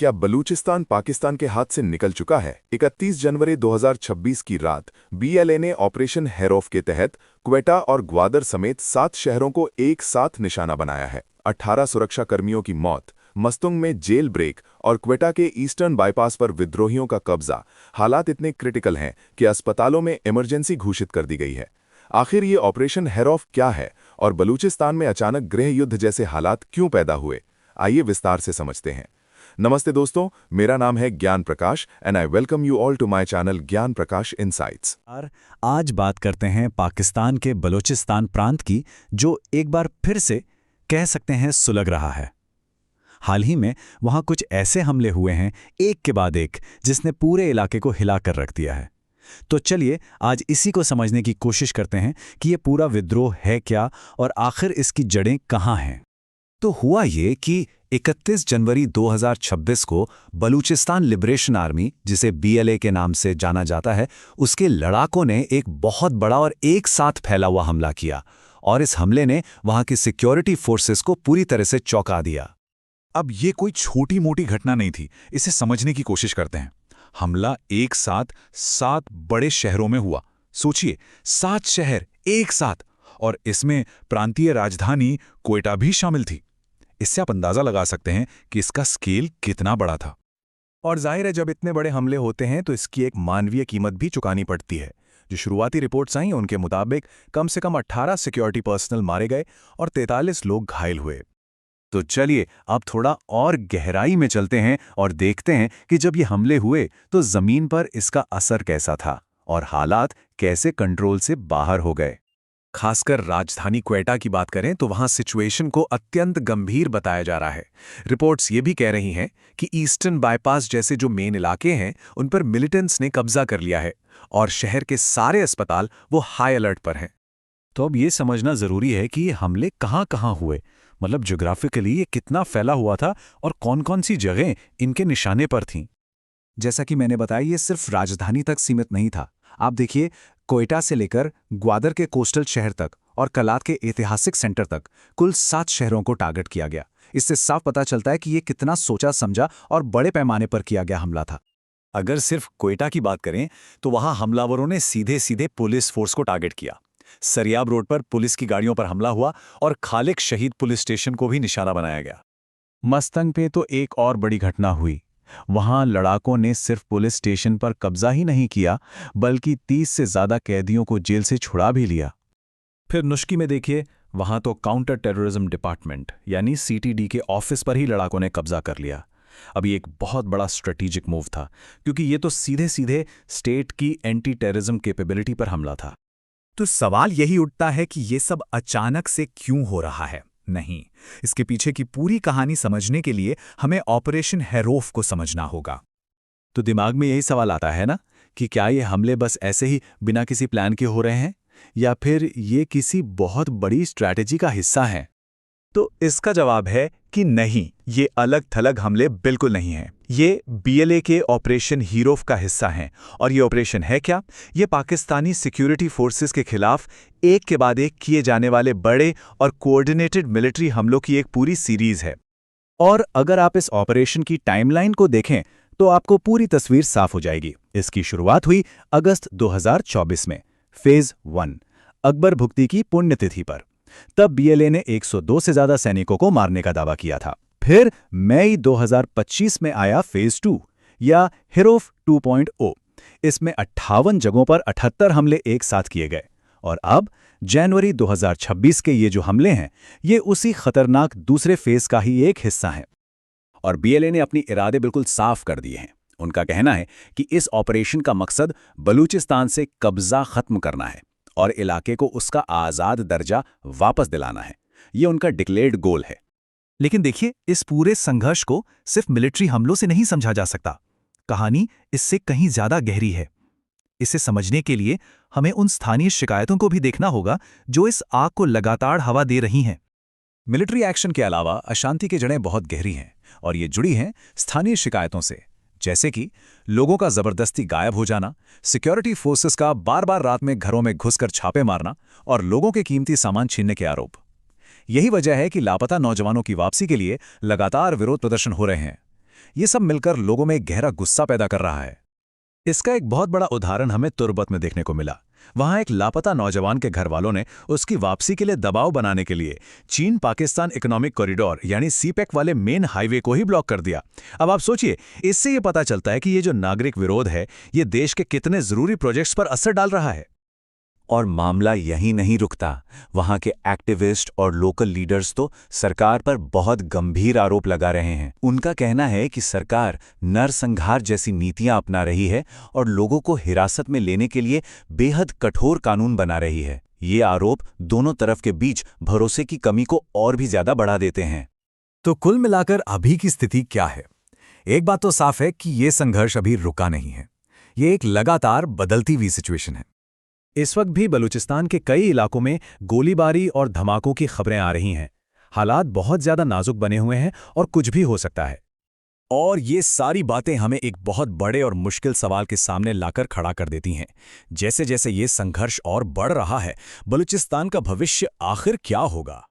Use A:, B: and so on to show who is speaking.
A: क्या बलूचिस्तान पाकिस्तान के हाथ से निकल चुका है? 31 जनवरी 2026 की रात बीएलए ने ऑपरेशन हेरोफ के तहत क्वेटा और ग्वादर समेत 7 शहरों को एक साथ निशाना बनाया है। 18 सुरक्षाकर्मियों की मौत, मस्तुंग में जेल ब्रेक और क्वेटा के ईस्टर्न बाईपास पर विद्रोहियों का कब्जा। हालात इतने क्रिटिकल हैं कि अस्पतालों में इमरजेंसी घोषित कर दी गई है। आखिर ये ऑपरेशन हेरोफ क्या है और बलूचिस्तान में अचानक गृह युद्ध जैसे हालात क्यों पैदा हुए? आइए विस्तार से समझते हैं। नमस्ते दोस्तों, मेरा नाम है Gyan Prakash and I welcome you all to my channel Gyan Prakash insights.
B: और आज बात करते हैं पाकिस्तान के बलूचिस्तान प्रांत की, जो एक बार फिर से कह सकते हैं सुलग रहा है। हाल ही में वहां कुछ ऐसे हमले हुए हैं, एक के बाद एक, जिसने पूरे इलाके को हिला कर रख दिया है। तो चलिए आज इसी को समझने की कोशिश करते हैं कि ये पूरा विद्रोह है क्या और आखिर इसकी जड़ें कहाँ हैं। तो हुआ ये कि 31 जनवरी 2026 को बलूचिस्तान लिबरेशन आर्मी, जिसे बीएलए के नाम से जाना जाता है, उसके लड़ाकों ने एक बहुत बड़ा और एक साथ फैला हुआ हमला किया और इस हमले ने वहां की सिक्योरिटी फोर्सेस को पूरी तरह से चौंका दिया।
C: अब ये कोई छोटी मोटी घटना नहीं थी, इसे समझने की कोशिश करते हैं। हमला एक साथ 7 बड़े शहरों में हुआ। सोचिए, 7 शहर एक साथ, और इसमें प्रांतीय राजधानी क्वेटा भी शामिल थी। इससे आप अंदाजा लगा सकते हैं कि इसका स्केल कितना बड़ा था।
D: और जाहिर है, जब इतने बड़े हमले होते हैं तो इसकी एक मानवीय कीमत भी चुकानी पड़ती है। जो शुरुआती रिपोर्ट्स आई उनके मुताबिक कम से कम 18 सिक्योरिटी पर्सनल मारे गए और 43 लोग घायल हुए।
B: तो चलिए अब थोड़ा और गहराई में चलते हैं और देखते हैं कि जब ये हमले हुए तो जमीन पर इसका असर कैसा था और हालात कैसे कंट्रोल से बाहर हो गए।
D: खासकर राजधानी क्वेटा की बात करें तो वहां सिचुएशन को अत्यंत गंभीर बताया जा रहा है। रिपोर्ट्स ये भी कह रही हैं कि ईस्टर्न बाईपास जैसे जो मेन इलाके हैं उन पर मिलिटेंट्स ने कब्जा कर लिया है और शहर के सारे अस्पताल वो हाई अलर्ट पर हैं।
B: तो अब ये समझना जरूरी है कि ये हमले कहाँ कहाँ हुए, मतलब ज्योग्राफिकली ये कितना फैला हुआ था और कौन कौन सी जगहें इनके निशाने पर थीं।
E: जैसा कि मैंने बताया, ये सिर्फ राजधानी तक सीमित नहीं था। आप देखिए, क्वेटा से लेकर ग्वादर के कोस्टल शहर तक और कलात के ऐतिहासिक सेंटर तक कुल 7 शहरों को टारगेट किया गया। इससे साफ पता चलता है कि ये कितना सोचा समझा और बड़े पैमाने पर किया गया हमला था।
B: अगर सिर्फ क्वेटा की बात करें तो वहां हमलावरों ने सीधे सीधे पुलिस फोर्स को टारगेट किया। सरियाब रोड पर पुलिस की गाड़ियों पर हमला हुआ और खालिक शहीद पुलिस स्टेशन को भी निशाना बनाया गया।
E: मस्तंग पे तो एक और बड़ी घटना हुई। वहां लड़ाकों ने सिर्फ पुलिस स्टेशन पर कब्जा ही नहीं किया, बल्कि 30 से ज्यादा कैदियों को जेल से छुड़ा भी लिया।
D: फिर नुश्की में देखिए, वहां तो काउंटर टेररिज्म डिपार्टमेंट यानी सीटीडी के ऑफिस पर ही लड़ाकों ने कब्जा कर लिया। अब ये एक बहुत बड़ा स्ट्रेटेजिक मूव था, क्योंकि ये तो सीधे सीधे स्टेट की एंटी टेररिज्म कैपेबिलिटी पर हमला था।
C: तो सवाल यही उठता है कि ये सब अचानक से क्यों हो रहा है? नहीं, इसके पीछे की पूरी कहानी समझने के लिए हमें ऑपरेशन हेरोफ को समझना होगा।
B: तो दिमाग में यही सवाल आता है ना कि क्या ये हमले बस ऐसे ही बिना किसी प्लान के हो रहे हैं या फिर ये किसी बहुत बड़ी स्ट्रैटेजी का हिस्सा है?
C: तो इसका जवाब है कि नहीं, ये अलग थलग हमले बिल्कुल नहीं हैं। ये बीएलए के ऑपरेशन हीरोफ का हिस्सा हैं। और ये ऑपरेशन है क्या? ये पाकिस्तानी सिक्योरिटी फोर्सेस के खिलाफ एक के बाद एक किए जाने वाले बड़े और कोऑर्डिनेटेड मिलिट्री हमलों की एक पूरी सीरीज है।
E: और अगर आप इस ऑपरेशन की टाइमलाइन को देखें तो आपको पूरी तस्वीर साफ हो जाएगी। इसकी शुरुआत हुई अगस्त 2024 में, फेज 1, अकबर भुक्ती की पुण्यतिथि पर। तब बीएलए ने 102 से ज्यादा सैनिकों को मारने का दावा किया था। फिर मई 2025 में आया फेज 2 या हेरोफ 2.0। इसमें 58 जगहों पर 78 हमले एक साथ किए गए। और अब जनवरी 2026 के ये जो हमले हैं, ये उसी खतरनाक दूसरे फेज का ही एक हिस्सा हैं।
B: और बीएलए ने अपनी इरादे बिल्कुल साफ कर दिए हैं। उनका कहना है कि इस ऑपरेशन का मकसद बलूचिस्तान से कब्जा खत्म करना है और इलाके को उसका आज़ाद दर्जा वापस दिलाना है। ये उनका डिक्लेयर्ड गोल है।
E: लेकिन देखिए, इस पूरे संघर्ष को सिर्फ मिलिट्री हमलों से नहीं समझा जा सकता। कहानी इससे कहीं ज्यादा गहरी है। इसे समझने के लिए हमें उन स्थानीय शिकायतों को भी देखना होगा जो इस आग को लगातार हवा दे रही हैं।
D: मिलिट्री एक्शन के अलावा अशांति की जड़ें बहुत गहरी हैं और ये जुड़ी हैं स्थानीय शिकायतों से, जैसे कि लोगों का जबरदस्ती गायब हो जाना, सिक्योरिटी फोर्सेस का बार बार रात में घरों में घुसकर छापे मारना और लोगों के कीमती सामान छीनने के आरोप। यही वजह है कि लापता नौजवानों की वापसी के लिए लगातार विरोध प्रदर्शन हो रहे हैं।
C: ये सब मिलकर लोगों में गहरा गुस्सा पैदा कर रहा है।
B: इसका एक बहुत बड़ा उदाहरण हमें तुर्बत में देखने को मिला। वहां एक लापता नौजवान के घर वालों ने उसकी वापसी के लिए दबाव बनाने के लिए चीन पाकिस्तान इकोनॉमिक कॉरिडोर यानी सीपेक वाले मेन हाईवे को ही ब्लॉक कर दिया। अब आप सोचिए, इससे ये पता चलता है कि ये जो नागरिक विरोध है ये देश के कितने जरूरी प्रोजेक्ट्स पर असर डाल रहा है।
E: और मामला यहीं नहीं रुकता। वहां के एक्टिविस्ट और लोकल लीडर्स तो सरकार पर बहुत गंभीर आरोप लगा रहे हैं। उनका कहना है कि सरकार नरसंहार जैसी नीतियां अपना रही है और लोगों को हिरासत में लेने के लिए बेहद कठोर कानून बना रही है। ये आरोप दोनों तरफ के बीच भरोसे की कमी को और भी ज्यादा बढ़ा देते हैं।
C: तो कुल मिलाकर अभी की स्थिति क्या है? एक बात तो साफ है कि ये संघर्ष अभी रुका नहीं है। ये एक लगातार बदलती हुई सिचुएशन है। इस वक्त भी बलूचिस्तान के कई इलाकों में गोलीबारी और धमाकों की खबरें आ रही हैं। हालात बहुत ज्यादा नाजुक बने हुए हैं और कुछ भी हो सकता है।
B: और ये सारी बातें हमें एक बहुत बड़े और मुश्किल सवाल के सामने लाकर खड़ा कर देती हैं। जैसे जैसे ये संघर्ष और बढ़ रहा है, बलूचिस्तान का भविष्य आखिर क्या होगा?